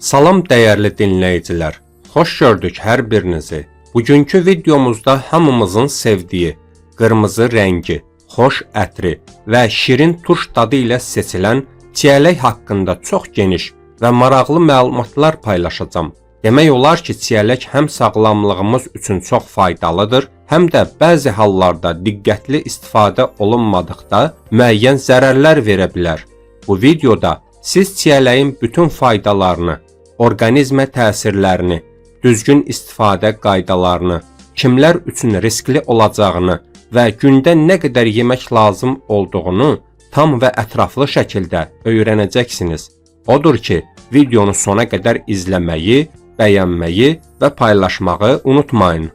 Salam dəyərli dinləyicilər, xoş gördük hər birinizi. Bugünkü videomuzda hamımızın sevdiyi qırmızı rəngi, xoş ətri və şirin turş dadı ilə seçilən çiyələk haqqında çox geniş və maraqlı məlumatlar paylaşacağam. Demək olar ki, çiyələk həm sağlamlığımız üçün çox faydalıdır, həm də bəzi hallarda diqqətli istifadə olunmadıqda müəyyən zərərlər verə bilər. Bu videoda siz çiyələyin bütün faydalarını, orqanizmə təsirlərini, düzgün istifadə qaydalarını, kimlər üçün riskli olacağını və gündə nə qədər yemək lazım olduğunu tam və ətraflı şəkildə öyrənəcəksiniz. Odur ki, videonu sona qədər izləməyi, bəyənməyi və paylaşmağı unutmayın.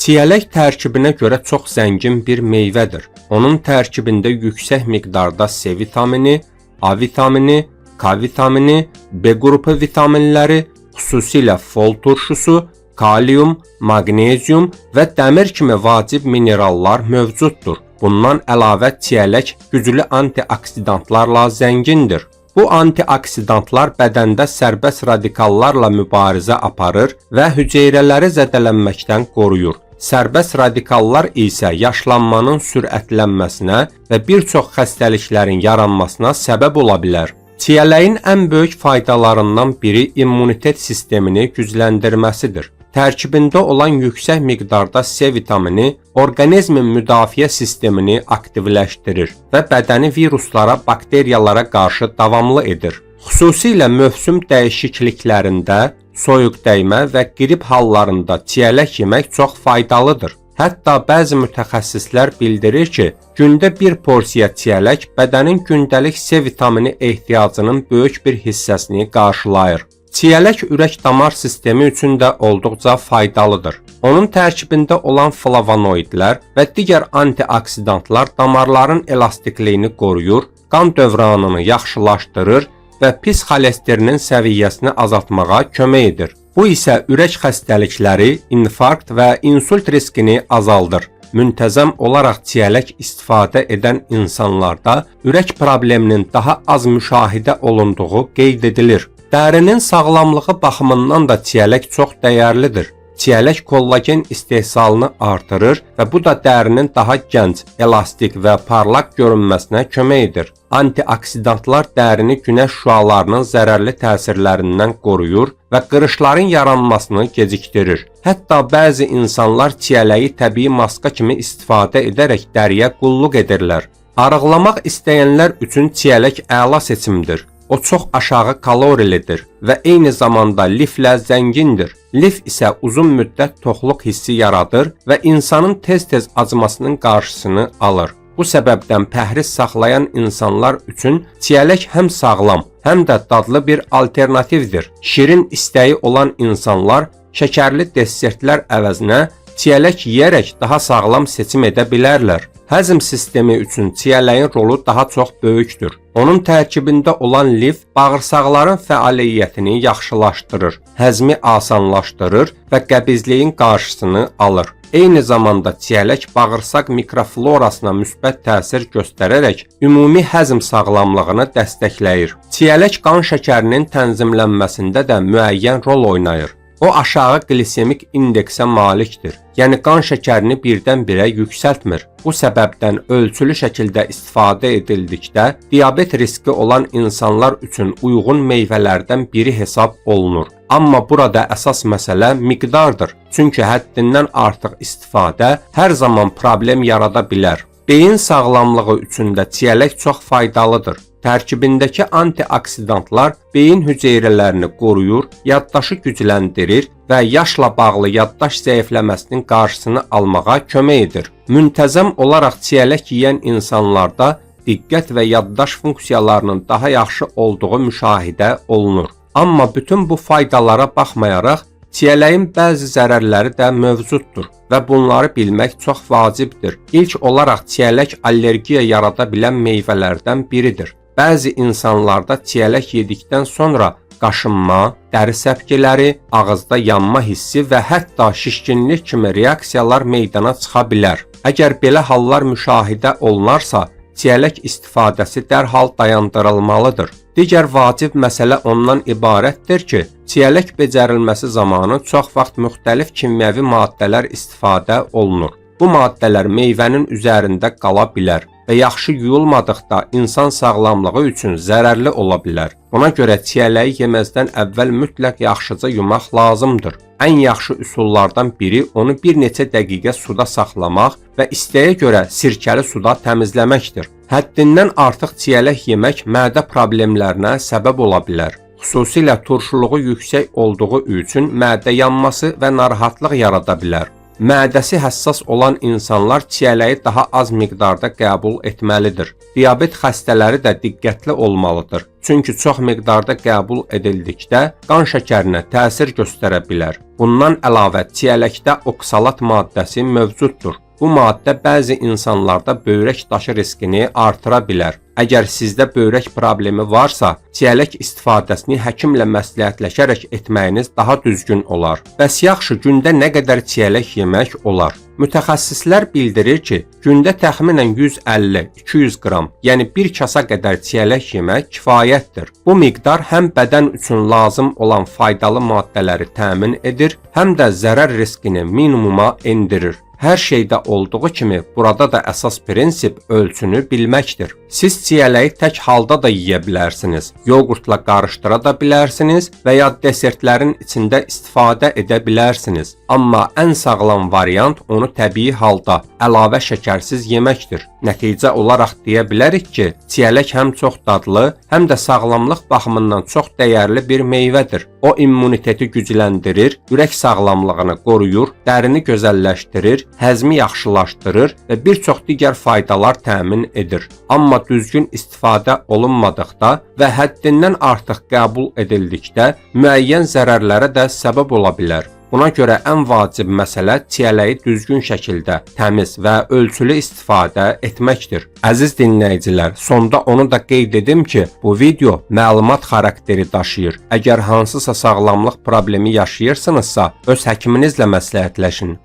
Çiyələk tərkibinə görə çox zəngin bir meyvədir. Onun tərkibində yüksək miqdarda C vitamini, A vitamini, K vitamini, B qrupu vitaminləri, xüsusilə fol turşusu, kalium, maqnezium və dəmir kimi vacib minerallar mövcuddur. Bundan əlavə çiyələk güclü antioksidantlarla zəngindir. Bu antioksidantlar bədəndə sərbəst radikallarla mübarizə aparır və hüceyrələri zədələnməkdən qoruyur. Sərbəst radikallar isə yaşlanmanın sürətlənməsinə və bir çox xəstəliklərin yaranmasına səbəb ola bilər. Çiyələyin ən böyük faydalarından biri immunitet sistemini gücləndirməsidir. Tərkibində olan yüksək miqdarda C vitamini orqanizmin müdafiə sistemini aktivləşdirir və bədəni viruslara, bakteriyalara qarşı davamlı edir. Xüsusilə mövsüm dəyişikliklərində, soyuq dəymə və qrip hallarında çiyələk yemək çox faydalıdır. Hətta bəzi mütəxəssislər bildirir ki, gündə bir porsiya çiyələk bədənin gündəlik C vitamini ehtiyacının böyük bir hissəsini qarşılayır. Çiyələk ürək-damar sistemi üçün də olduqca faydalıdır. Onun tərkibində olan flavonoidlər və digər antioksidantlar damarların elastikliyini qoruyur, qan dövranını yaxşılaşdırır və pis xolesterinin səviyyəsini azaltmağa kömək edir. Bu isə ürək xəstəlikləri, infarkt və insult riskini azaldır. Müntəzəm olaraq çiyələk istifadə edən insanlarda ürək probleminin daha az müşahidə olunduğu qeyd edilir. Dərinin sağlamlığı baxımından da çiyələk çox dəyərlidir. Çiyələk kollagen istehsalını artırır və bu da dərinin daha gənc, elastik və parlaq görünməsinə kömək edir. Antioksidantlar dərini günəş şüalarının zərərli təsirlərindən qoruyur və qırışların yaranmasını gecikdirir. Hətta bəzi insanlar çiyələyi təbii maska kimi istifadə edərək dəriyə qulluq edirlər. Arıqlamaq istəyənlər üçün çiyələk əla seçimdir. O çox aşağı kalorilidir və eyni zamanda liflə zəngindir. Lif isə uzun müddət toxluq hissi yaradır və insanın tez-tez acmasının qarşısını alır. Bu səbəbdən pəhriz saxlayan insanlar üçün çiyələk həm sağlam, həm də dadlı bir alternativdir. Şirin istəyi olan insanlar şəkərli desertlər əvəzinə çiyələk yeyərək daha sağlam seçim edə bilərlər. Həzm sistemi üçün çiyələyin rolu daha çox böyükdür. Onun tərkibində olan lif bağırsaqların fəaliyyətini yaxşılaşdırır, həzmi asanlaşdırır və qəbizliyin qarşısını alır. Eyni zamanda çiyələk bağırsaq mikroflorasına müsbət təsir göstərərək ümumi həzm sağlamlığını dəstəkləyir. Çiyələk qan şəkərinin tənzimlənməsində də müəyyən rol oynayır. O aşağı glisemik indeksə malikdir, yəni qan şəkərini birdən-birə yüksəltmir. Bu səbəbdən ölçülü şəkildə istifadə edildikdə diabet riski olan insanlar üçün uyğun meyvələrdən biri hesab olunur. Amma burada əsas məsələ miqdardır, çünki həddindən artıq istifadə hər zaman problem yarada bilər. Beyin sağlamlığı üçün də çiyələk çox faydalıdır. Tərkibindəki antioksidantlar beyin hüceyrələrini qoruyur, yaddaşı gücləndirir və yaşla bağlı yaddaş zəifləməsinin qarşısını almağa kömək edir. Müntəzəm olaraq çiyələk yeyən insanlarda diqqət və yaddaş funksiyalarının daha yaxşı olduğu müşahidə olunur. Amma bütün bu faydalara baxmayaraq, çiyələyin bəzi zərərləri də mövcuddur və bunları bilmək çox vacibdir. İlk olaraq çiyələk allergiya yarada bilən meyvələrdən biridir. Bəzi insanlarda çiyələk yedikdən sonra qaşınma, dəri səpkiləri, ağızda yanma hissi və hətta şişkinlik kimi reaksiyalar meydana çıxa bilər. Əgər belə hallar müşahidə olunarsa, çiyələk istifadəsi dərhal dayandırılmalıdır. Digər vacib məsələ ondan ibarətdir ki, çiyələk becərilməsi zamanı çox vaxt müxtəlif kimyəvi maddələr istifadə olunur. Bu maddələr meyvənin üzərində qala bilər və yaxşı yuyulmadıqda insan sağlamlığı üçün zərərli ola bilər. Buna görə çiyələyi yeməzdən əvvəl mütləq yaxşıca yumaq lazımdır. Ən yaxşı üsullardan biri onu bir neçə dəqiqə suda saxlamaq və isteyə görə sirkəli suda təmizləməkdir. Həddindən artıq çiyələk yemək mədə problemlərinə səbəb ola bilər. Xüsusilə turşuluğu yüksək olduğu üçün mədə yanması və narahatlıq yarada bilər. Mədəsi həssas olan insanlar çiyələyi daha az miqdarda qəbul etməlidir. Diabet xəstələri də diqqətli olmalıdır. Çünki çox miqdarda qəbul edildikdə qan şəkərinə təsir göstərə bilər. Bundan əlavə çiyələkdə oksalat maddəsi mövcuddur. Bu maddə bəzi insanlarda böyrək daşı riskini artıra bilər. Əgər sizdə böyrək problemi varsa, çiyələk istifadəsini həkimlə məsləhətləşərək etməyiniz daha düzgün olar. Bəs yaxşı, gündə nə qədər çiyələk yemək olar? Mütəxəssislər bildirir ki, gündə təxminən 150-200 qram, yəni 1 kasa qədər çiyələk yemək kifayətdir. Bu miqdar həm bədən üçün lazım olan faydalı maddələri təmin edir, həm də zərər riskini minimuma endirir. Hər şeydə olduğu kimi burada da əsas prinsip ölçünü bilməkdir. Siz çiyələyi tək halda da yeyə bilərsiniz, yoğurtla qarışdıra da bilərsiniz və ya desertlərin içində istifadə edə bilərsiniz. Amma ən sağlam variant onu təbii halda əlavə şəkərsiz yeməkdir. Nəticə olaraq deyə bilərik ki, çiyələk həm çox dadlı, həm də sağlamlıq baxımından çox dəyərli bir meyvədir. O immuniteti gücləndirir, ürək sağlamlığını qoruyur, dərini gözəlləşdirir, həzmi yaxşılaşdırır və bir çox digər faydalar təmin edir. Amma düzgün istifadə olunmadıqda və həddindən artıq qəbul edildikdə müəyyən zərərlərə də səbəb ola bilər. Buna görə ən vacib məsələ çiyələyi düzgün şəkildə, təmiz və ölçülü istifadə etməkdir. Əziz dinləyicilər, sonda onu da qeyd edim ki, bu video məlumat xarakteri daşıyır. Əgər hansısa sağlamlıq problemi yaşayırsınızsa, öz həkiminizlə məsləhətləşin.